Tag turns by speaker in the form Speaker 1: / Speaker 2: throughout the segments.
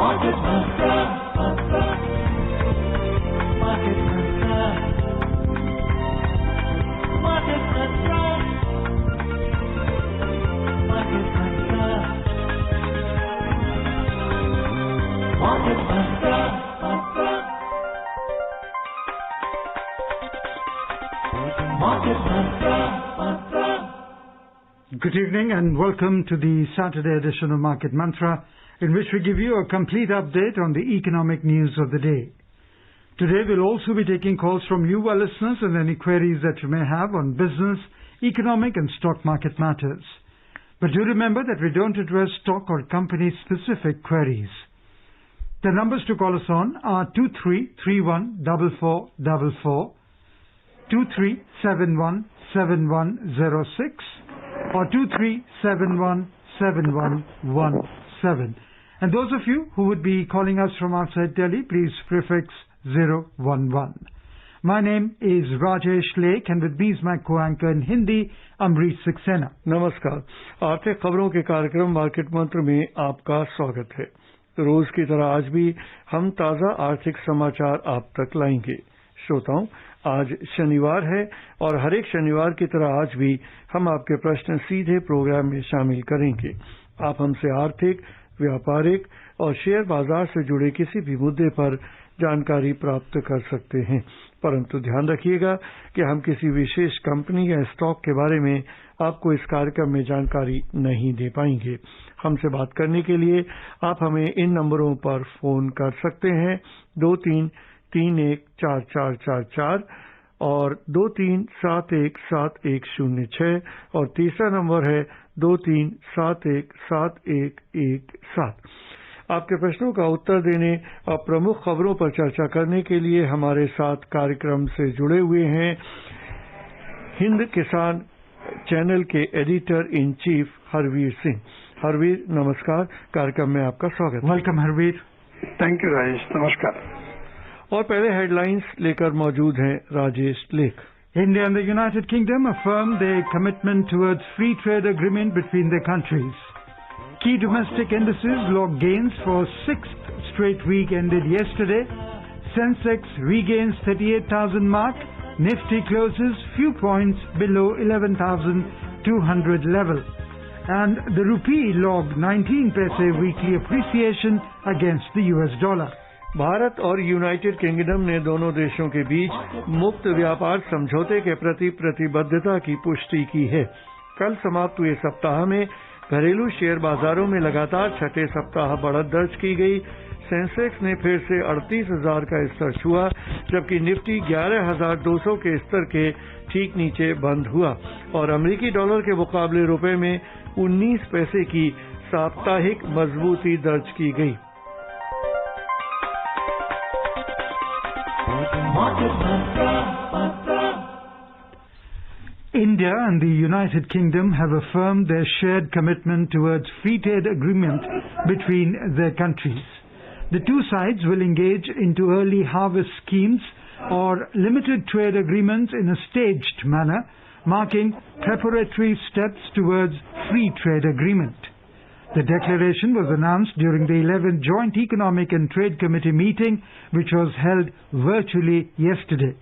Speaker 1: Market Mantra, Market Mantra, Market Mantra, Market Mantra, Market Mantra, Market Mantra.
Speaker 2: Good evening and welcome to the Saturday edition of Market Mantra, in which we give you a complete update on the economic news of the day. Today we'll also be taking calls from you, our listeners, and any queries that you may have on business, economic and stock market matters. But do remember that we don't address stock or company-specific queries. The numbers to call us on are 23314444, 23717106, or 23717117. And those of you who would be calling us from outside Delhi, please prefix 011. My name is Rajesh Lake, and with me is my co-anchor in Hindi, Amrish Saxena.
Speaker 3: नमस्कार। आर्थिक खबरों के कार्यक्रम market मंत्र में आपका स्वागत है। रोज की तरह आज भी हम ताजा आर्थिक समाचार आप तक लाएंगे। श्रोताओं, आज शनिवार है और हर एक शनिवार की तरह आज भी हम आपके प्रश्न सीधे प्रोग्राम में शामिल करेंगे। आप हमसे आर्थिक, व्यापारिक और शेयर बाजार से जुड़े किसी भी मुद्दे पर जानकारी प्राप्त कर सकते हैं, परंतु ध्यान रखिएगा कि हम किसी विशेष कंपनी या स्टॉक के बारे में आपको इस कार्यक्रम में जानकारी नहीं दे पाएंगे। हमसे बात करने के लिए आप हमें इन नंबरों पर फोन कर सकते हैं 23314444 और 23717106 और तीसरा नंबर है 23717117। आपके प्रश्नों का उत्तर देने और प्रमुख खबरों पर चर्चा करने के लिए हमारे साथ कार्यक्रम से जुड़े हुए हैं हिंद किसान चैनल के editor in chief Harvir Singh. Harvir, नमस्कार। कार्यक्रम में आपका स्वागत।
Speaker 2: Welcome Harvir.
Speaker 4: Thank you Rajesh, नमस्कार।
Speaker 3: और पहले हेडलाइंस लेकर मौजूद हैं राजेश लेख।
Speaker 2: India and the United Kingdom affirmed their commitment towards free trade agreement between their countries. Key domestic indices logged gains for sixth straight week ended yesterday. Sensex regains 38,000 mark. Nifty closes few points below 11,200 level. And the rupee logged 19 paise weekly appreciation against the US dollar.
Speaker 3: Bharat और United kingdom ने दोनों देशों के बीच मुक्त व्यापार समझौते के प्रति प्रतिबद्धता की पुष्टि की है। कल समाप्त हुए सप्ताह में घरेलू शेयर बाजारों में लगातार छठे सप्ताह बढ़त दर्ज की गई। सेंसेक्स ने फिर से 38,000 का स्तर छुआ, जबकि निफ्टी 11,200 के स्तर के ठीक नीचे बंद हुआ और अमेरिकी डॉलर के मुकाबले रुपए में 19 पैसे की साप्ताहिक मजबूती दर्ज की गई।
Speaker 2: India and the United Kingdom have affirmed their shared commitment towards free trade agreement between their countries. The two sides will engage into early harvest schemes or limited trade agreements in a staged manner, marking preparatory steps towards free trade agreement. The declaration was announced during the 11th Joint Economic and Trade Committee meeting, which was held virtually yesterday.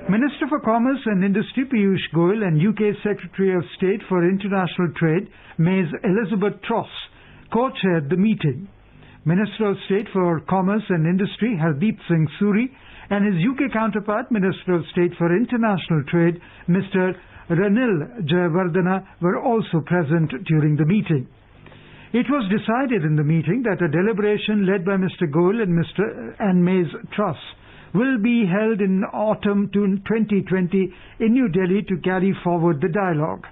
Speaker 2: Minister for Commerce and Industry Piyush Goyal and UK Secretary of State for International Trade, Ms. Elizabeth Truss, co-chaired the meeting. Minister of State for Commerce and Industry, Hardeep Singh Suri, and his UK counterpart, Minister of State for International Trade, Mr. Ranil Jayawardena, were also present during the meeting. It was decided in the meeting that a deliberation led by Mr. Goyal and Ms. Truss will be held in autumn 2020 in New Delhi to carry forward the dialogue.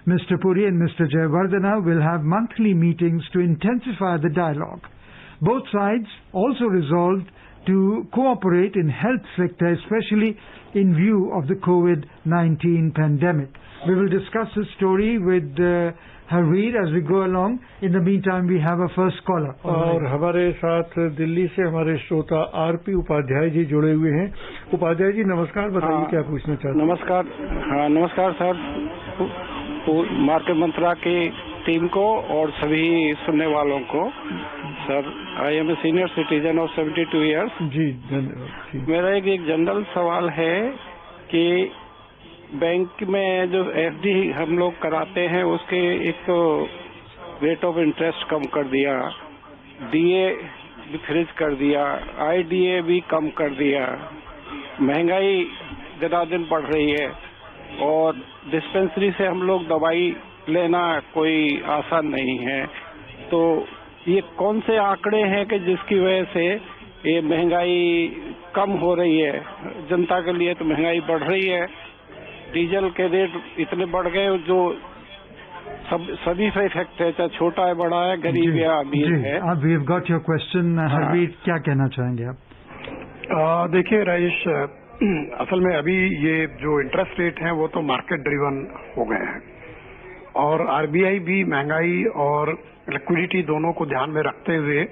Speaker 2: Mr. Puri and Mr. Jayawardena will have monthly meetings to intensify the dialogue. Both sides also resolved to cooperate in health sector, especially in view of the COVID-19 pandemic. We will discuss this story with Harveer as we go along. In the meantime, we have a first caller.
Speaker 3: और हमारे साथ दिल्ली से हमारे श्रोता RP Upadhyay ji जुड़े हुए हैं। उपाध्याय जी नमस्कार, बताइए क्या पूछना चाहते हैं।
Speaker 4: नमस्कार। हाँ नमस्कार सर, मार्केट मंत्रा की टीम को और सभी सुनने वालों को। Sir, I am a senior citizen of 72 years.
Speaker 3: जी धन्यवाद जी।
Speaker 4: मेरा एक जनरल सवाल है कि बैंक में जो एफडी हम लोग कराते हैं उसके एक तो रेट ऑफ इंटरेस्ट कम कर दिया, डीए भी फ्रीज कर दिया, आईडीए भी कम कर दिया, महंगाई दिन बढ़ रही है और डिस्पेंसरी से हम लोग दवाई लेना कोई आसान नहीं है। तो ये कौन से आंकड़े हैं कि जिसकी वजह से ये महंगाई कम हो रही है? जनता के लिए तो महंगाई बढ़ रही है, डीजल के रेट इतने बढ़ गए जो सभी पे इफेक्ट है, चाहे छोटा है, बड़ा है, गरीब या अमीर है।
Speaker 2: अब we have got your question. Harvir, क्या कहना चाहेंगे आप?
Speaker 4: देखिए राजेश, असल में अभी ये जो इंटरेस्ट रेट हैं वो तो मार्केट ड्रिवन हो गए हैं और आरबीआई भी महंगाई और लिक्विडिटी दोनों को ध्यान में रखते हुए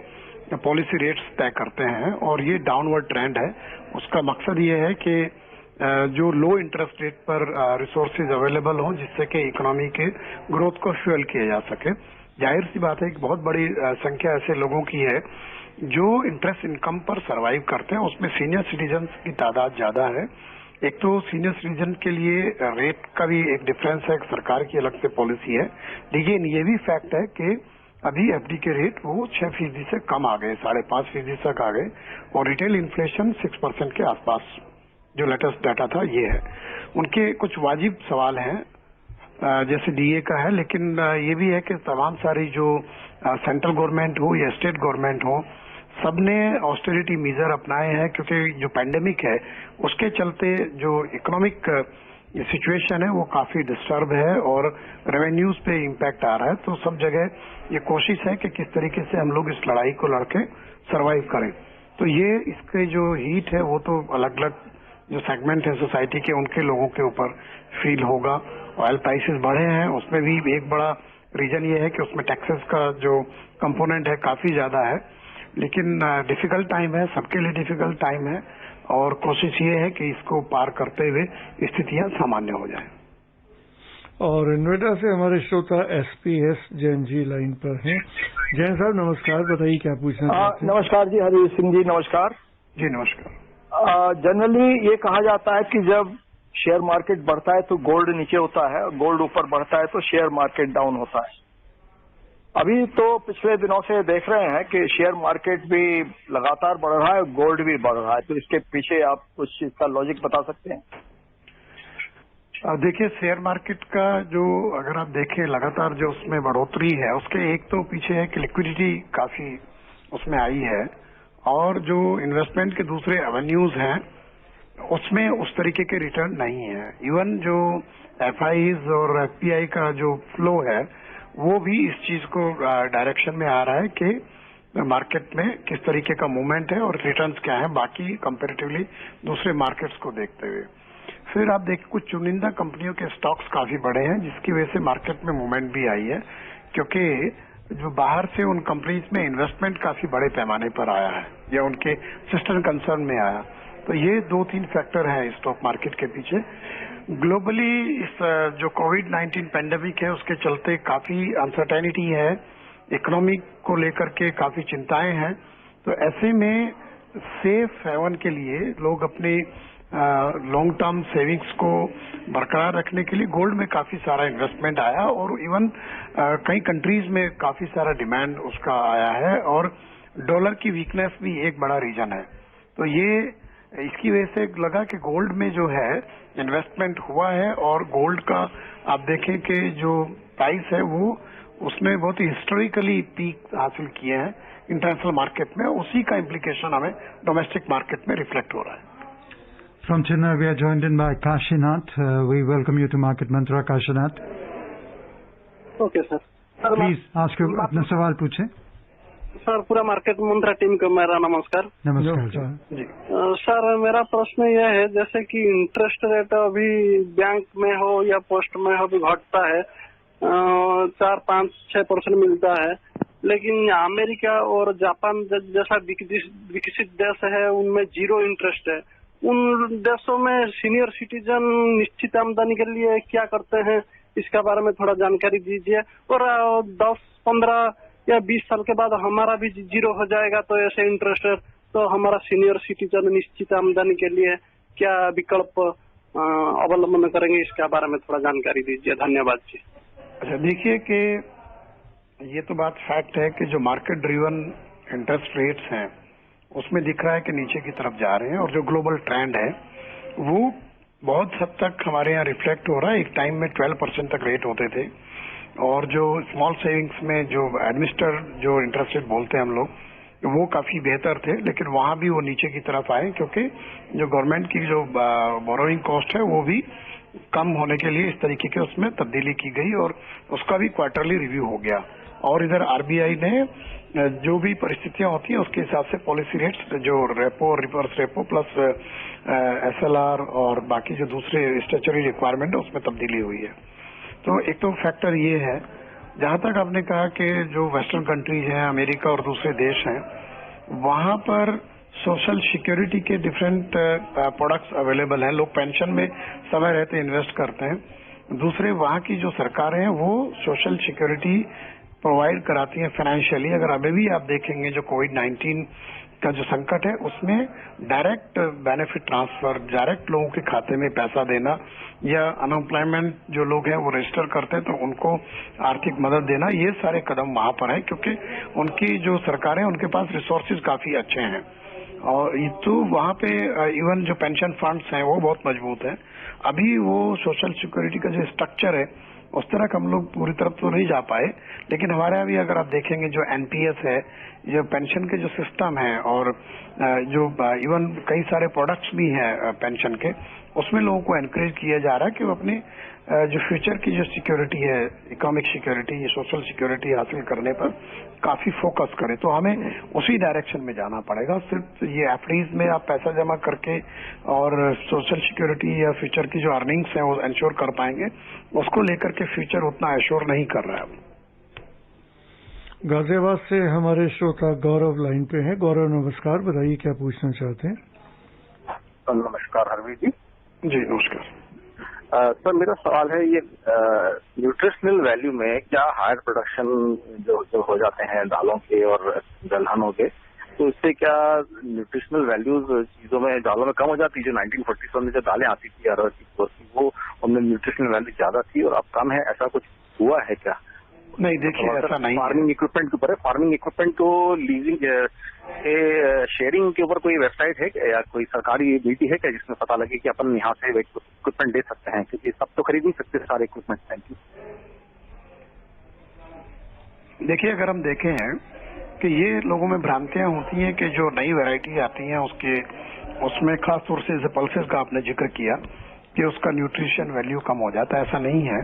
Speaker 4: पॉलिसी रेट्स तय करते हैं और ये डाउनवर्ड ट्रेंड है। उसका मकसद ये है कि जो लो इंटरेस्ट रेट पर रिसोर्सेज अवेलेबल हों जिससे कि इकोनॉमी के ग्रोथ को फ्यूल किया जा सके। जाहिर सी बात है कि बहुत बड़ी संख्या ऐसे लोगों की है जो इंटरेस्ट इनकम पर सरवाइव करते हैं, उसमें सीनियर सिटीजन की तादाद ज्यादा है। एक तो सीनियर सिटीजन के लिए रेट का भी एक डिफरेंस है, सरकार की अलग से पॉलिसी है, लेकिन ये भी फैक्ट है कि अभी एफडी के रेट वो 6% से कम आ गए, 5.5% तक आ गए और रिटेल इन्फ्लेशन 6% के आसपास जो लेटेस्ट डाटा था ये है। उनके कुछ वाजिब सवाल हैं जैसे डीए का है, लेकिन ये भी है कि तमाम सारी जो सेंट्रल गवर्नमेंट हो या स्टेट गवर्नमेंट हो सबने ऑस्टेरिटी मेजर अपनाए हैं क्योंकि जो पैंडेमिक है उसके चलते जो इकोनॉमिक सिचुएशन है वो काफी डिस्टर्ब है और रेवेन्यूज पे इम्पैक्ट आ रहा है। तो सब जगह ये कोशिश है कि किस तरीके से हम लोग इस लड़ाई को लड़के सरवाइव करें। तो ये इसके जो हीट है वो तो अलग अलग जो सेगमेंट है सोसाइटी के उनके लोगों के ऊपर फील होगा। ऑयल प्राइसेस बढ़े हैं, उसमें भी एक बड़ा रीजन ये है कि उसमें टैक्सेस का जो कंपोनेंट है काफी ज्यादा है, लेकिन डिफिकल्ट टाइम है, सबके लिए डिफिकल्ट टाइम है और कोशिश ये है कि इसको पार करते हुए स्थितियां सामान्य हो जाए।
Speaker 3: और नोएडा से हमारे श्रोता एसपीएस जैन जी लाइन पर हैं। जैन साहब नमस्कार, बताइए क्या पूछना चाहते हैं?
Speaker 5: नमस्कार जी, हरी सिंह जी नमस्कार।
Speaker 4: जी नमस्कार।
Speaker 5: जनरली ये कहा जाता है कि जब शेयर मार्केट बढ़ता है तो गोल्ड नीचे होता है और गोल्ड ऊपर बढ़ता है तो शेयर मार्केट डाउन होता है। अभी तो पिछले दिनों से देख रहे हैं कि शेयर मार्केट भी लगातार बढ़ रहा है, गोल्ड भी बढ़ रहा है, तो इसके पीछे आप कुछ इसका लॉजिक बता सकते हैं?
Speaker 4: देखिए, शेयर मार्केट का जो अगर आप देखें लगातार जो उसमें बढ़ोतरी है उसके एक तो पीछे है कि लिक्विडिटी काफी उसमें आई है और जो इन्वेस्टमेंट के दूसरे एवेन्यूज हैं उसमें उस तरीके के रिटर्न नहीं है। इवन जो एफआईज और एफपीआई का जो फ्लो है वो भी इस चीज को डायरेक्शन में आ रहा है कि मार्केट में किस तरीके का मूवमेंट है और रिटर्न्स क्या है बाकी कंपैरेटिवली दूसरे मार्केट्स को देखते हुए। फिर आप देखिए कुछ चुनिंदा कंपनियों के स्टॉक्स काफी बड़े हैं जिसकी वजह से मार्केट में मूवमेंट भी आई है क्योंकि जो बाहर से उन कंपनीज में इन्वेस्टमेंट काफी बड़े पैमाने पर आया है या उनके सिस्टर कंसर्न में आया। तो ये 2-3 फैक्टर हैं स्टॉक मार्केट के पीछे। ग्लोबली इस जो कोविड-19 पैंडेमिक है उसके चलते काफी अनसर्टेनिटी है, इकोनॉमी को लेकर के काफी चिंताएं हैं। तो ऐसे में सेफ हेवन के लिए लोग अपनी लॉन्ग टर्म सेविंग्स को बरकरार रखने के लिए गोल्ड में काफी सारा इन्वेस्टमेंट आया और इवन कई कंट्रीज में काफी सारा डिमांड उसका आया है और डॉलर की वीकनेस भी एक बड़ा रीजन है। तो ये इसकी वजह से लगा कि गोल्ड में जो है इन्वेस्टमेंट हुआ है और गोल्ड का आप देखें कि जो प्राइस है वो उसने बहुत ही हिस्टोरिकली पीक हासिल किए हैं इंटरनेशनल मार्केट में, उसी का इम्प्लीकेशन हमें डोमेस्टिक मार्केट में रिफ्लेक्ट हो रहा है।
Speaker 2: From Chennai, we are joined in by Kashinath. We welcome you to Market Mantra, Kashinath.
Speaker 6: Okay sir.
Speaker 2: Please ask your अपना सवाल पूछें।
Speaker 6: सर, पूरा मार्केट मंत्रा टीम को मेरा नमस्कार।
Speaker 2: नमस्कार जी।
Speaker 6: सर, मेरा प्रश्न यह है जैसे कि इंटरेस्ट रेट अभी बैंक में हो या पोस्ट में हो भी घटता है, 4-5-6% मिलता है, लेकिन अमेरिका और जापान जैसा विकसित देश है उनमें 0 इंटरेस्ट है। उन देशों में सीनियर सिटीजन निश्चित आमदनी के लिए क्या करते हैं, इसके बारे में थोड़ा जानकारी दीजिए। और 10-15 या 20 साल के बाद हमारा भी जीरो हो जाएगा तो ऐसे इंटरेस्ट रेट, तो हमारा सीनियर सिटीजन निश्चित आमदनी के लिए क्या विकल्प अवलंबन करेंगे, इसके बारे में थोड़ा जानकारी दीजिए। धन्यवाद जी।
Speaker 4: अच्छा, देखिए कि ये तो बात फैक्ट है कि जो मार्केट ड्रिवन इंटरेस्ट रेट्स हैं उसमें दिख रहा है कि नीचे की तरफ जा रहे हैं, और जो ग्लोबल ट्रेंड है वो बहुत हद तक हमारे यहाँ रिफ्लेक्ट हो रहा है। एक टाइम में 12% तक रेट होते थे, और जो स्मॉल सेविंग्स में जो एडमिनिस्टर्ड जो इंटरेस्ट रेट बोलते हैं हम लोग, वो काफी बेहतर थे, लेकिन वहां भी वो नीचे की तरफ आए क्योंकि जो गवर्नमेंट की जो बोरोइंग कॉस्ट है वो भी कम होने के लिए इस तरीके के उसमें तब्दीली की गई, और उसका भी क्वार्टरली रिव्यू हो गया। और इधर आरबीआई ने जो भी परिस्थितियां होती हैं उसके हिसाब से पॉलिसी रेट्स, जो repo, reverse repo plus SLR और बाकी जो दूसरे स्टैच्यूटरी रिक्वायरमेंट है उसमें तब्दीली हुई है। तो एक तो फैक्टर ये है। जहां तक आपने कहा कि जो वेस्टर्न कंट्रीज हैं, अमेरिका और दूसरे देश हैं, वहां पर सोशल सिक्योरिटी के डिफरेंट प्रोडक्ट्स अवेलेबल हैं। लोग पेंशन में समय रहते इन्वेस्ट करते हैं। दूसरे, वहां की जो सरकारें हैं वो सोशल सिक्योरिटी प्रोवाइड कराती हैं फाइनेंशियली। अगर अभी भी आप देखेंगे जो कोविड-19 का जो संकट है उसमें डायरेक्ट बेनिफिट ट्रांसफर, डायरेक्ट लोगों के खाते में पैसा देना, या अनएम्प्लॉयमेंट जो लोग हैं वो रजिस्टर करते हैं तो उनको आर्थिक मदद देना, ये सारे कदम वहां पर है क्योंकि उनकी जो सरकारें, उनके पास रिसोर्सेज काफी अच्छे हैं। और ये तो वहां पे इवन जो पेंशन फंड्स हैं वो बहुत मजबूत हैं। अभी वो सोशल सिक्योरिटी का जो स्ट्रक्चर है उस तरह हम लोग पूरी तरफ तो नहीं जा पाए, लेकिन हमारे यहाँ भी अगर आप देखेंगे जो एनपीएस है, जो पेंशन के जो सिस्टम है, और जो इवन कई सारे प्रोडक्ट्स भी हैं पेंशन के, उसमें लोगों को एनकरेज किया जा रहा है कि वो अपने जो फ्यूचर की जो सिक्योरिटी है, इकोनॉमिक सिक्योरिटी, ये सोशल सिक्योरिटी हासिल करने पर काफी फोकस करें। तो हमें उसी डायरेक्शन में जाना पड़ेगा। सिर्फ ये एफडीज में आप पैसा जमा करके और सोशल सिक्योरिटी या फ्यूचर की जो अर्निंग्स हैं वो इंश्योर कर पाएंगे, उसको लेकर के फ्यूचर उतना इंश्योर नहीं कर रहा है।
Speaker 3: गाजियाबाद से हमारे श्रोता गौरव लाइन पे हैं। गौरव नमस्कार, बताइए क्या पूछना चाहते हैं।
Speaker 5: नमस्कार हरवीर जी।
Speaker 4: जी नमस्कार।
Speaker 5: सर, मेरा सवाल है ये न्यूट्रिशनल वैल्यू में क्या हायर प्रोडक्शन जो हो जाते हैं दालों के और दलहनों के, तो इससे क्या न्यूट्रिशनल वैल्यूज चीजों में, दालों में कम हो जाती है? जो 1947 में जो दालें आती थी अरहर की, वो उनमें न्यूट्रिशनल वैल्यू ज्यादा थी और अब कम है, ऐसा कुछ हुआ है क्या?
Speaker 4: नहीं, देखिए ऐसा नहीं।
Speaker 5: फार्मिंग इक्विपमेंट के ऊपर है, फार्मिंग इक्विपमेंट को लीजिंग शेयरिंग के ऊपर कोई वेबसाइट है या कोई सरकारी नीति है क्या जिसमें पता लगे कि अपन यहाँ से इक्विपमेंट दे सकते हैं? क्योंकि सब तो खरीद नहीं सकते सारे इक्विपमेंट। Thank you.
Speaker 4: देखिए, अगर हम देखें हैं कि ये लोगों में भ्रांतियां होती हैं कि जो नई वैरायटी आती हैं उसमें खास तौर से जैसे पल्सेस का आपने जिक्र किया कि उसका न्यूट्रिशन वैल्यू कम हो जाता है। ऐसा नहीं है,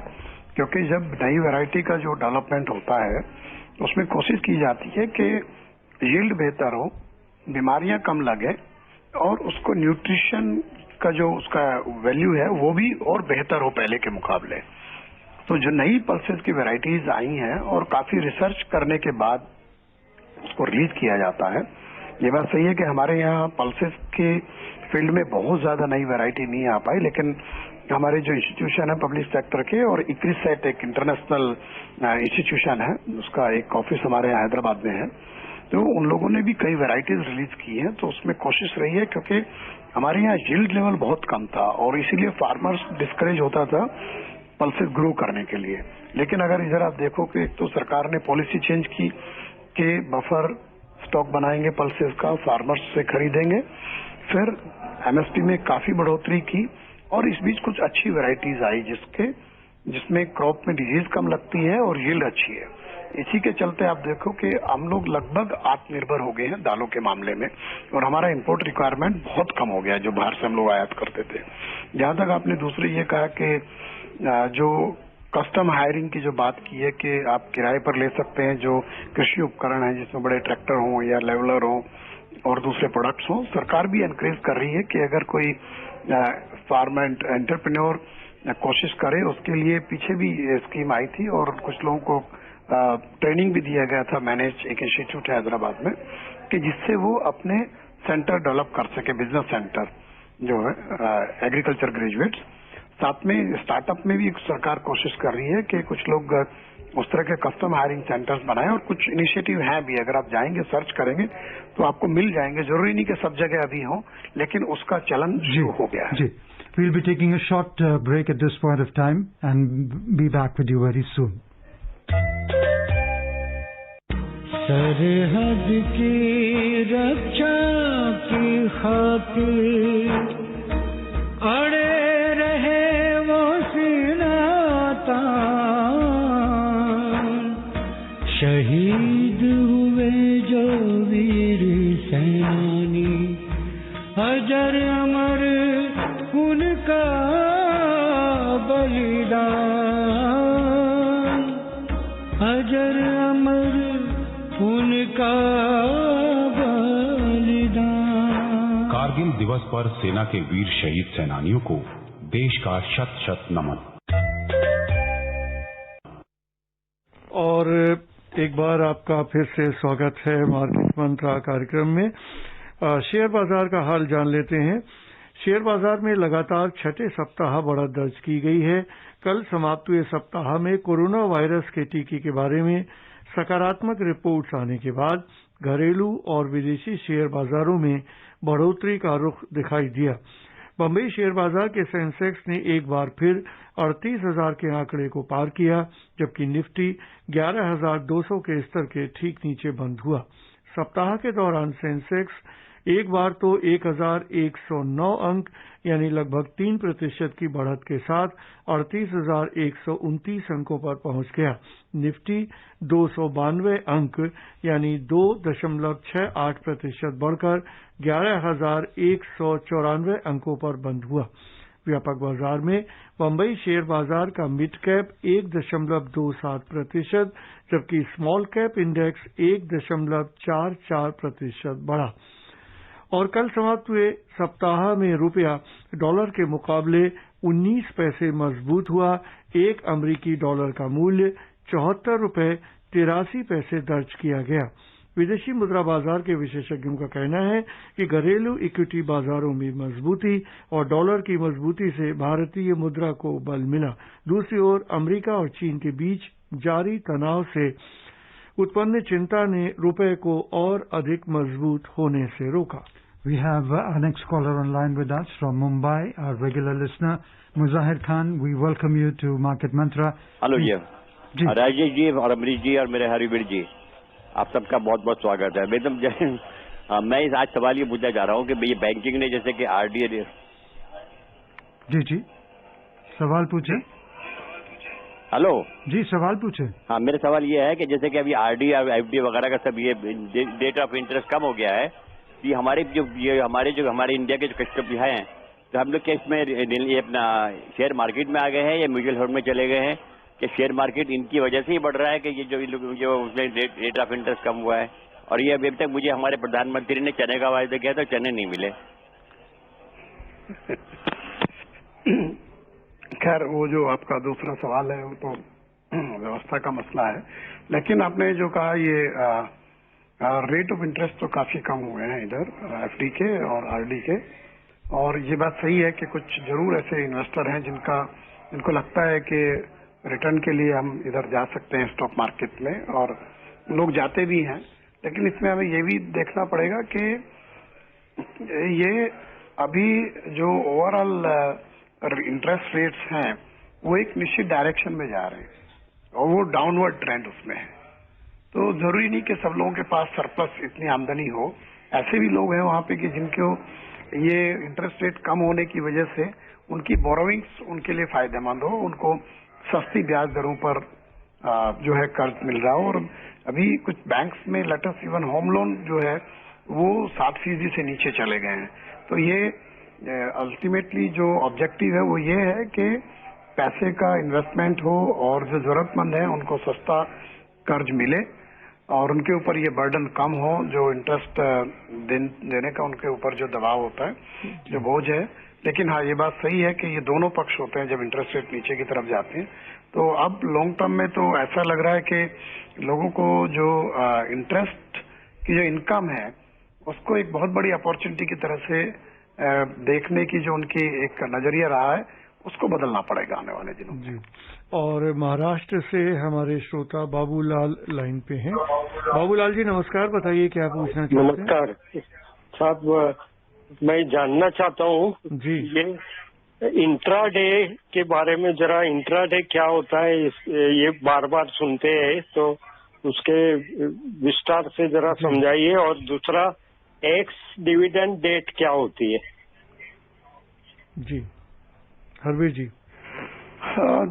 Speaker 4: क्योंकि जब नई वैरायटी का जो डेवलपमेंट होता है उसमें कोशिश की जाती है कि यील्ड बेहतर हो, बीमारियां कम लगे और उसको न्यूट्रिशन का जो उसका वैल्यू है वो भी और बेहतर हो पहले के मुकाबले। तो जो नई पल्सेस की वैरायटीज आई हैं और काफी रिसर्च करने के बाद उसको रिलीज किया जाता है। ये बात सही है कि हमारे यहाँ पल्सेस के फील्ड में बहुत ज्यादा नई वैरायटी नहीं आ पाई, लेकिन हमारे जो इंस्टीट्यूशन है पब्लिक सेक्टर के, और इक्रिसेट एक इंटरनेशनल इंस्टीट्यूशन है, उसका एक ऑफिस हमारे यहाँ हैदराबाद में है, तो उन लोगों ने भी कई वैरायटीज रिलीज की हैं। तो उसमें कोशिश रही है, क्योंकि हमारे यहाँ यील्ड लेवल बहुत कम था और इसीलिए फार्मर्स डिस्करेज होता था पल्सेस ग्रो करने के लिए। लेकिन अगर इधर आप देखो कि एक तो सरकार ने पॉलिसी चेंज की कि बफर स्टॉक बनाएंगे पल्सेस का, फार्मर्स से खरीदेंगे, फिर एमएसपी में काफी बढ़ोतरी की और इस बीच कुछ अच्छी वैरायटीज आई जिसमें क्रॉप में डिजीज कम लगती है और यील्ड अच्छी है। इसी के चलते आप देखो कि हम लोग लगभग आत्मनिर्भर हो गए हैं दालों के मामले में, और हमारा इंपोर्ट रिक्वायरमेंट बहुत कम हो गया है जो बाहर से हम लोग आयात करते थे। जहां तक आपने दूसरी ये कहा कि जो कस्टम हायरिंग की जो बात की है कि आप किराए पर ले सकते हैं जो कृषि उपकरण है, जिसमें बड़े ट्रैक्टर हों या लेवलर हों और दूसरे प्रोडक्ट्स हों, सरकार भी एनकरेज कर रही है कि अगर कोई फार्म एंटरप्रेन्योर कोशिश करे, उसके लिए पीछे भी स्कीम आई थी और कुछ लोगों को ट्रेनिंग भी दिया गया था। मैनेज एक इंस्टीट्यूट है हैदराबाद में, कि जिससे वो अपने सेंटर डेवलप कर सके, बिजनेस सेंटर जो है एग्रीकल्चर ग्रेजुएट्स। साथ में स्टार्टअप में भी सरकार कोशिश कर रही है कि कुछ लोग उस तरह के कस्टम हायरिंग सेंटर्स बनाए और कुछ इनिशिएटिव हैं भी, अगर आप जाएंगे सर्च करेंगे तो आपको मिल जाएंगे। जरूरी नहीं कि सब जगह अभी हो, लेकिन उसका चलन शुरू हो गया है।
Speaker 2: जी, we'll be taking a short break at this point of time and be back with you very soon.
Speaker 1: सरहद की रक्षा की खातिर अड़े रहे वो सीनाता, शहीद हुए जो वीर सैनानी, अजर अमर उनका बलिदान, अजर अमर उनका बलिदान।
Speaker 7: कारगिल दिवस पर सेना के वीर शहीद सेनानियों को देश का शत शत नमन।
Speaker 3: और एक बार आपका फिर से स्वागत है मार्केट मंत्रा कार्यक्रम में। शेयर बाजार का हाल जान लेते हैं। शेयर बाजार में लगातार छठे सप्ताह बढ़त दर्ज की गई है। कल समाप्त हुए सप्ताह में कोरोना वायरस के टीके के बारे में सकारात्मक रिपोर्ट्स आने के बाद घरेलू और विदेशी शेयर बाजारों में बढ़ोतरी का रुख दिखाई दिया। बंबई शेयर बाजार के सेंसेक्स ने एक बार फिर 38,000 के आंकड़े को पार किया, जबकि निफ्टी 11,200 के स्तर के ठीक नीचे बंद हुआ। सप्ताह के दौरान सेंसेक्स एक बार तो 1,109 अंक यानी लगभग 3% की बढ़त के साथ 38,129 अंकों पर पहुंच गया। निफ्टी 292 अंक यानी 2.68% बढ़कर 11,194 अंकों पर बंद हुआ। व्यापक बाजार में बंबई शेयर बाजार का मिड कैप 1.27%, जबकि स्मॉल कैप इंडेक्स 1.44% बढ़ा। और कल समाप्त हुए सप्ताह में रुपया डॉलर के मुकाबले 19 पैसे मजबूत हुआ। एक अमरीकी डॉलर का मूल्य 74 रुपए 83 पैसे दर्ज किया गया। विदेशी मुद्रा बाजार के विशेषज्ञों का कहना है कि घरेलू इक्विटी बाजारों में मजबूती और डॉलर की मजबूती से भारतीय मुद्रा को बल मिला। दूसरी ओर अमेरिका और चीन के बीच जारी तनाव से उत्पन्न चिंता ने रुपए को और अधिक मजबूत होने से रोका।
Speaker 2: We have our next caller online with us from Mumbai, our regular listener, Muzahir Khan. We welcome you to Market Mantra.
Speaker 8: Hello जी, राजेश जी और अमरीश जी और मेरे हरिवीर जी, आप सबका बहुत बहुत स्वागत है। मैं इस आज सवाल ये पूछना चाह रहा हूँ कि ये बैंकिंग ने जैसे कि आरडी
Speaker 2: जी सवाल पूछे।
Speaker 8: हेलो
Speaker 2: जी, सवाल पूछे।
Speaker 8: हाँ, मेरा सवाल ये है कि जैसे कि अभी आरडी और एफडी वगैरह का सब ये रेट ऑफ इंटरेस्ट कम हो गया है, कि हमारे इंडिया के जो कस्टमर हैं, तो हम लोग क्या इसमें ये अपना शेयर मार्केट में आ गए हैं या म्यूचुअल फंड में चले गए हैं, कि शेयर मार्केट इनकी वजह से ही बढ़ रहा है कि ये जो उसमें रेट ऑफ इंटरेस्ट कम हुआ है। और ये अभी तक मुझे हमारे प्रधानमंत्री ने चने का वायदा किया तो चने नहीं मिले।
Speaker 4: खैर, वो जो आपका दूसरा सवाल है वो तो व्यवस्था का मसला है, लेकिन आपने जो कहा ये रेट ऑफ इंटरेस्ट तो काफी कम हुए हैं इधर एफडी के और आरडी के। और ये बात सही है कि कुछ जरूर ऐसे इन्वेस्टर हैं जिनको लगता है कि रिटर्न के लिए हम इधर जा सकते हैं स्टॉक मार्केट में, और लोग जाते भी हैं। लेकिन इसमें हमें ये भी देखना पड़ेगा कि ये अभी जो ओवरऑल इंटरेस्ट रेट्स हैं वो एक निश्चित डायरेक्शन में जा रहे हैं और वो डाउनवर्ड ट्रेंड उसमें है। तो जरूरी नहीं कि सब लोगों के पास सरप्लस इतनी आमदनी हो। ऐसे भी लोग हैं वहां पे कि जिनको ये इंटरेस्ट रेट कम होने की वजह से उनकी बोरोविंग्स उनके लिए फायदेमंद हो, उनको सस्ती ब्याज दरों पर जो है कर्ज मिल रहा हो। और अभी कुछ बैंक्स में लेटेस्ट इवन होम लोन जो है वो 60% से नीचे चले गए हैं। तो ये अल्टीमेटली जो ऑब्जेक्टिव है वो ये है कि पैसे का इन्वेस्टमेंट हो और जो जरूरतमंद है उनको सस्ता कर्ज मिले और उनके ऊपर ये बर्डन कम हो, जो इंटरेस्ट देने का उनके ऊपर जो दबाव होता है, जो बोझ है। लेकिन हाँ, ये बात सही है कि ये दोनों पक्ष होते हैं जब इंटरेस्ट रेट नीचे की तरफ जाते हैं। तो अब लॉन्ग टर्म में तो ऐसा लग रहा है कि लोगों को जो इंटरेस्ट की जो इनकम है उसको एक बहुत बड़ी अपॉर्चुनिटी की तरह से देखने की जो उनकी एक नजरिया रहा है उसको बदलना पड़ेगा आने वाले दिनों में।
Speaker 3: जी। और महाराष्ट्र से हमारे श्रोता बाबूलाल लाइन पे हैं। बाबूलाल जी नमस्कार, बताइए क्या पूछना चाहते हैं?
Speaker 9: नमस्कार साहब, मैं जानना चाहता हूँ
Speaker 3: जी,
Speaker 9: ये इंट्राडे के बारे में जरा, इंट्राडे क्या होता है? ये बार बार सुनते हैं, तो उसके विस्तार से जरा समझाइए। और दूसरा, एक्स डिविडेंड डेट क्या होती है?
Speaker 3: जी हरवीर जी।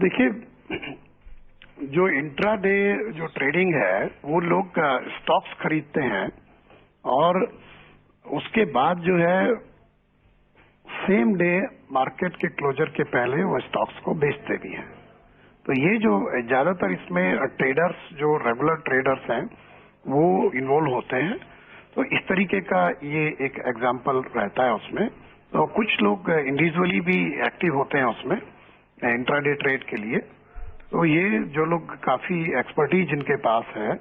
Speaker 4: देखिए, जो इंट्राडे जो ट्रेडिंग है वो लोग स्टॉक्स खरीदते हैं और उसके बाद जो है सेम डे मार्केट के क्लोजर के पहले वो स्टॉक्स को बेचते भी हैं। तो ये जो ज्यादातर इसमें ट्रेडर्स, जो रेगुलर ट्रेडर्स हैं, वो इन्वॉल्व होते हैं। तो इस तरीके का ये एक एग्जाम्पल रहता है उसमें। तो कुछ लोग इंडिविजुअली भी एक्टिव होते हैं उसमें इंट्राडे ट्रेड के लिए। तो ये जो लोग काफी एक्सपर्टीज जिनके पास है,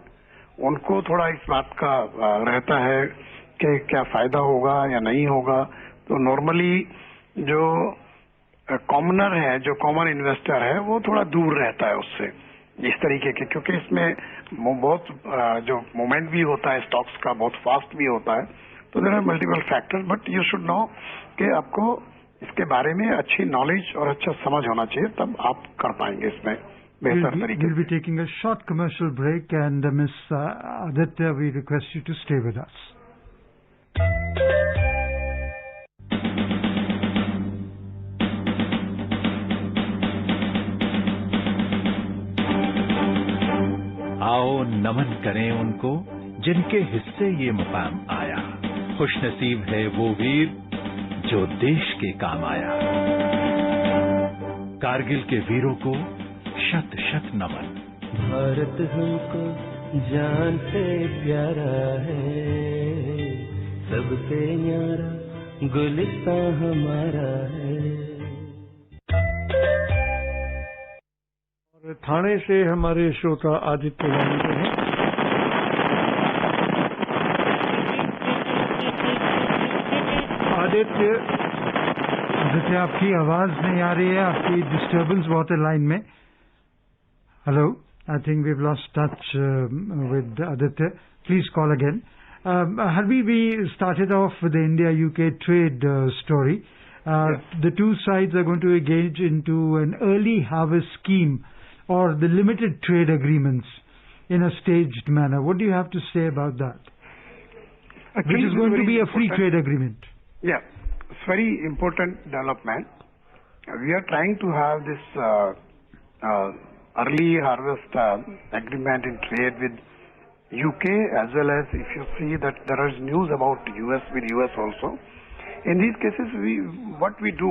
Speaker 4: उनको थोड़ा इस बात का रहता है कि क्या फायदा होगा या नहीं होगा। तो नॉर्मली जो कॉमनर है, जो कॉमन इन्वेस्टर है, वो थोड़ा दूर रहता है उससे, इस तरीके के, क्योंकि इसमें बहुत जो मूवमेंट भी होता है स्टॉक्स का, बहुत फास्ट भी होता है। तो there are multiple factors, but you should know कि आपको इसके बारे में अच्छी नॉलेज और अच्छा समझ होना चाहिए, तब आप कर पाएंगे इसमें बेहतर तरीके से।
Speaker 2: We'll be taking a short commercial break, and Miss Aditya, we request you to stay with us.
Speaker 10: आओ नमन करें उनको जिनके हिस्से ये मुकाम आया। खुशनसीब है वो वीर जो देश के काम आया। कारगिल के वीरों को शत शत नमन।
Speaker 1: भारत हमको जान से प्यारा है, सबसे न्यारा गुलिस्तां हमारा है।
Speaker 3: और थाने से हमारे श्रोता आदित्य लाइन पे हैं।
Speaker 2: आदित्य, आपकी आवाज नहीं आ रही है, आपकी डिस्टर्बेंस बहुत है लाइन में। Hello, I think we have lost touch with Aditya. Please call again. Harvi, we started off with the India-UK trade story.
Speaker 4: Yes.
Speaker 2: The two sides are going to engage into an early harvest scheme or the limited trade agreements in a staged manner. What do you have to say about that?
Speaker 4: Actually,
Speaker 2: Which is going to be a free trade agreement.
Speaker 4: Yeah, it's very important development. We are trying to have this early harvest agreement in trade with UK, as well as if you see that there is news about US with US also. In these cases, what we do,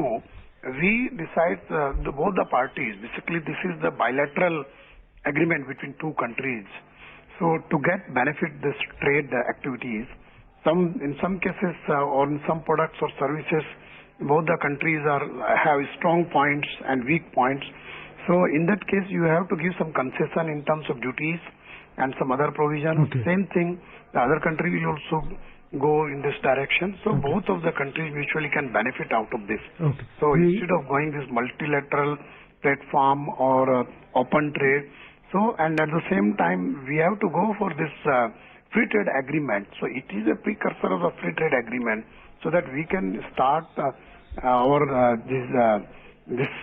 Speaker 4: we decide both the parties. Basically, this is the bilateral agreement between two countries. So to get benefit this trade activities, in some cases or in some products or services, both the countries have strong points and weak points. So in that case, you have to give some concession in terms of duties and some other provisions.
Speaker 2: Okay.
Speaker 4: Same thing, the other country will also go in this direction. So both of the countries mutually can benefit out of this.
Speaker 2: Okay.
Speaker 4: So instead of going this multilateral platform or open trade, so and at the same time we have to go for this free trade agreement. So it is a precursor of a free trade agreement, so that we can start this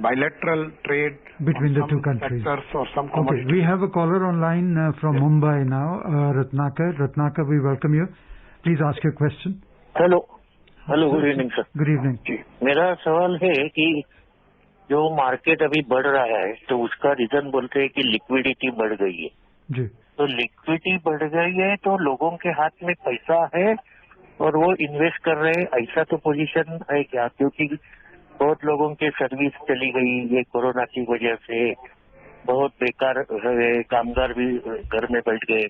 Speaker 4: bilateral trade
Speaker 2: between the two countries.
Speaker 4: Sectors or some
Speaker 2: Okay,
Speaker 4: commodities.
Speaker 2: we have a caller online from Mumbai now, Ratnakar. Ratnakar, we welcome you. Please ask your question.
Speaker 11: Hello, good evening sir.
Speaker 2: Good evening.
Speaker 11: मेरा सवाल है कि जो market अभी बढ़ रहा है, तो उसका रीजन बोलते हैं कि लिक्विडिटी बढ़ गई है।
Speaker 2: जी.
Speaker 11: तो लिक्विडिटी बढ़ गई है तो लोगों के हाथ में पैसा है और वो इन्वेस्ट कर रहे हैं, ऐसा तो पोजीशन है क्या? क्योंकि बहुत लोगों के सर्विस चली गई ये कोरोना की वजह से, बहुत बेकार है, कामगार भी घर में बैठ गए,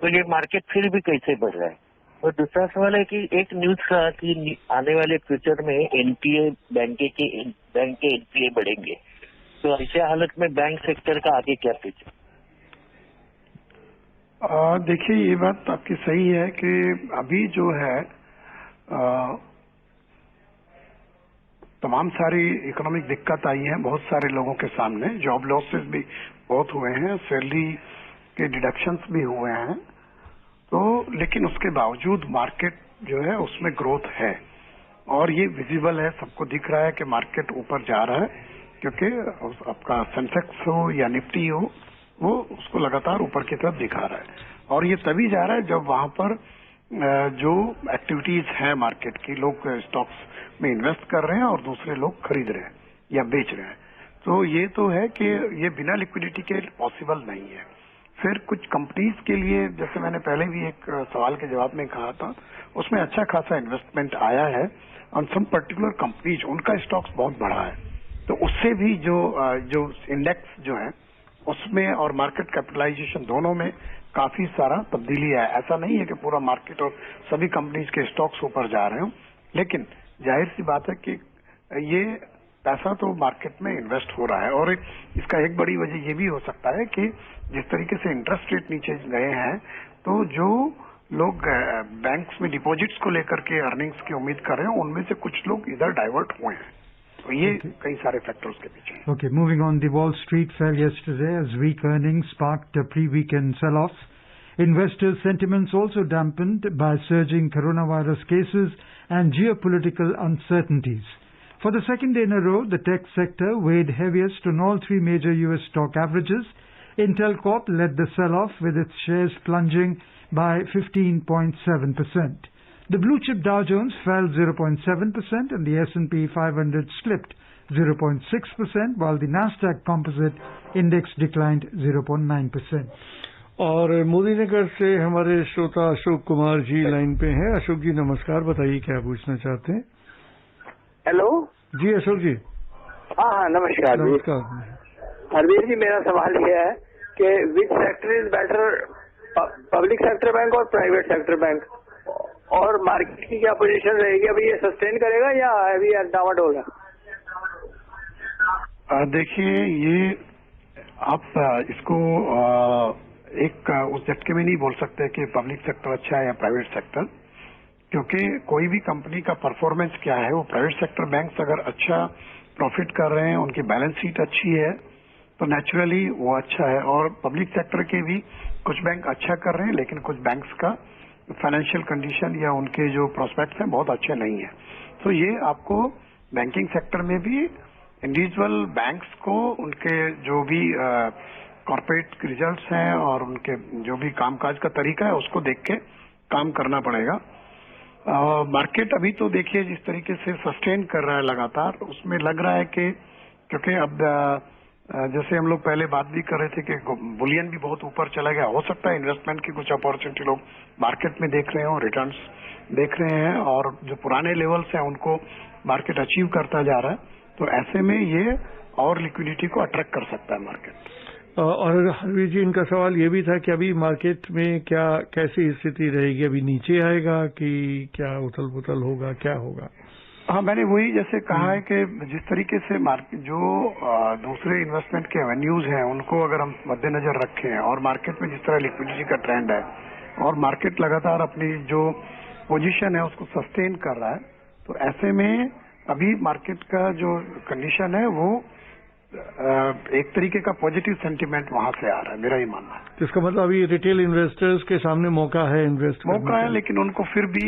Speaker 11: तो ये मार्केट फिर भी कैसे बढ़ रहा है? और दूसरा सवाल है कि एक न्यूज था कि आने वाले फ्यूचर में एनपीए बैंक के एनपीए बढ़ेंगे, तो ऐसे हालत में बैंक सेक्टर का आगे क्या फ्यूचर?
Speaker 4: देखिए, ये बात आपकी सही है कि अभी जो है तमाम सारी इकोनॉमिक दिक्कत आई है बहुत सारे लोगों के सामने, जॉब लॉसेस भी बहुत हुए हैं, सैलरी के डिडक्शंस भी हुए हैं, तो लेकिन उसके बावजूद मार्केट जो है उसमें ग्रोथ है और ये विजिबल है, सबको दिख रहा है कि मार्केट ऊपर जा रहा है, क्योंकि आपका सेंसेक्स हो या निफ्टी हो वो उसको लगातार ऊपर की तरफ दिखा रहा है। और ये तभी जा रहा है जब वहां पर जो एक्टिविटीज है मार्केट की, लोग स्टॉक्स में इन्वेस्ट कर रहे हैं और दूसरे लोग खरीद रहे हैं या बेच रहे हैं, तो ये तो है कि ये बिना लिक्विडिटी के पॉसिबल नहीं है। फिर कुछ कंपनीज के लिए, जैसे मैंने पहले भी एक सवाल के जवाब में कहा था, उसमें अच्छा खासा इन्वेस्टमेंट आया है ऑन सम पर्टिकुलर कंपनीज, उनका स्टॉक्स बहुत बढ़ा है, तो उससे भी जो इंडेक्स जो है उसमें और मार्केट कैपिटलाइजेशन दोनों में काफी सारा तब्दीली है। ऐसा नहीं है कि पूरा मार्केट और सभी कंपनीज के स्टॉक्स ऊपर जा रहे हो, लेकिन जाहिर सी बात है कि ये पैसा तो मार्केट में इन्वेस्ट हो रहा है। और इसका एक बड़ी वजह ये भी हो सकता है कि जिस तरीके से इंटरेस्ट रेट नीचे गए हैं, तो जो लोग बैंक्स में डिपॉजिट्स को लेकर के अर्निंग्स की उम्मीद कर रहे हैं, उनमें से कुछ लोग इधर डाइवर्ट हुए हैं, तो ये कई सारे फैक्टर्स के पीछे।
Speaker 2: Okay, moving on, the Wall Street fell yesterday as weak earnings sparked a pre-weekend sell-off. Investors' sentiments also dampened by surging coronavirus cases and geopolitical uncertainties. For the second day in a row, the tech sector weighed heaviest on all three major U.S. stock averages. Intel Corp led the sell-off with its shares plunging by 15.7%. The blue chip Dow Jones fell 0.7% and the S&P 500 slipped 0.6%, while the Nasdaq Composite Index declined 0.9%.
Speaker 3: और मोदी नगर से हमारे श्रोता Ashok Kumar ji line पे हैं। अशोक जी नमस्कार, बताइए क्या पूछना चाहते हैं।
Speaker 12: हेलो
Speaker 3: जी अशोक जी।
Speaker 12: हाँ नमस्कार।
Speaker 3: नमस्कार
Speaker 12: हरवीर जी, मेरा सवाल यह है कि which sector is better, public sector bank और प्राइवेट सेक्टर बैंक, और मार्केट की क्या पोजीशन रहेगी, अभी ये सस्टेन करेगा या अभी डावाडोल है?
Speaker 4: देखिए, ये आप इसको एक उस झटके में नहीं बोल सकते कि पब्लिक सेक्टर अच्छा है या प्राइवेट सेक्टर, क्योंकि कोई भी कंपनी का परफॉर्मेंस क्या है, वो प्राइवेट सेक्टर बैंक्स अगर अच्छा प्रॉफिट कर रहे हैं, उनकी बैलेंस शीट अच्छी है, तो नेचुरली वो अच्छा है। और पब्लिक सेक्टर के भी कुछ बैंक अच्छा कर रहे हैं, लेकिन कुछ बैंक्स का फाइनेंशियल कंडीशन या उनके जो प्रोस्पेक्ट्स हैं बहुत अच्छे नहीं है। तो ये आपको बैंकिंग सेक्टर में भी इंडिविजुअल बैंक्स को उनके जो भी कॉर्पोरेट रिजल्ट्स हैं और उनके जो भी कामकाज का तरीका है उसको देख के काम करना पड़ेगा। मार्केट अभी तो देखिए जिस तरीके से सस्टेन कर रहा है लगातार, उसमें लग रहा है कि क्योंकि अब जैसे हम लोग पहले बात भी कर रहे थे कि बुलियन भी बहुत ऊपर चला गया, हो सकता है इन्वेस्टमेंट की कुछ अपॉर्चुनिटी लोग मार्केट में देख रहे हो, रिटर्न्स देख रहे हैं, और जो पुराने लेवल्स हैं उनको मार्केट अचीव करता जा रहा है, तो ऐसे में ये और लिक्विडिटी को अट्रैक्ट कर सकता है मार्केट।
Speaker 3: और हरवीर जी, इनका सवाल ये भी था कि अभी मार्केट में क्या कैसी स्थिति रहेगी, अभी नीचे आएगा कि क्या उथल पुथल होगा, क्या होगा?
Speaker 4: हाँ, मैंने वही जैसे कहा है कि जिस तरीके से मार्केट जो दूसरे इन्वेस्टमेंट के एवेन्यूज हैं उनको अगर हम मद्देनजर रखें और मार्केट में जिस तरह लिक्विडिटी का ट्रेंड है और मार्केट लगातार अपनी जो पोजीशन है उसको सस्टेन कर रहा है, तो ऐसे में अभी मार्केट का जो कंडीशन है वो एक तरीके का पॉजिटिव सेंटीमेंट वहां से आ रहा है, मेरा ही मानना है।
Speaker 3: इसका मतलब अभी रिटेल इन्वेस्टर्स के सामने मौका है इन्वेस्ट
Speaker 4: मौका है, लेकिन उनको फिर भी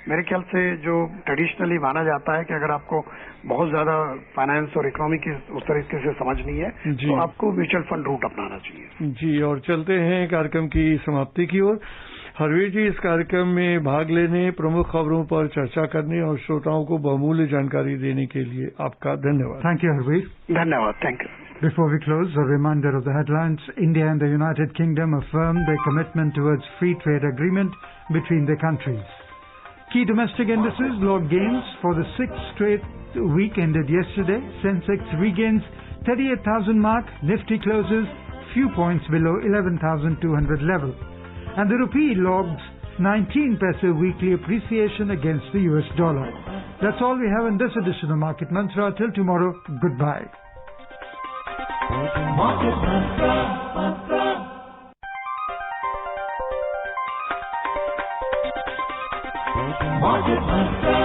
Speaker 4: मेरे ख्याल से जो ट्रेडिशनली माना जाता है कि अगर आपको बहुत ज्यादा फाइनेंस और इकोनॉमी की उस तरीके से समझ नहीं है तो आपको म्यूचुअल फंड रूट अपनाना चाहिए।
Speaker 3: जी, और चलते हैं कार्यक्रम की समाप्ति की ओर। हरवीर जी, इस कार्यक्रम में भाग लेने, प्रमुख खबरों पर चर्चा करने और श्रोताओं को बहुमूल्य जानकारी देने के लिए आपका धन्यवाद।
Speaker 2: Thank you Harveer.
Speaker 4: धन्यवाद, thank you.
Speaker 2: Before we close, a reminder of the headlines. India and the United Kingdom affirmed their commitment towards free trade agreement between the countries. Key domestic indices logged gains for the sixth straight week ended yesterday. Sensex regains 38,000 mark. Nifty closes few points below 11,200 level. And the rupee logged 19 paise weekly appreciation against the US dollar. That's all we have in this edition of Market Mantra. Till tomorrow, goodbye. Market Mantra. Market Mantra.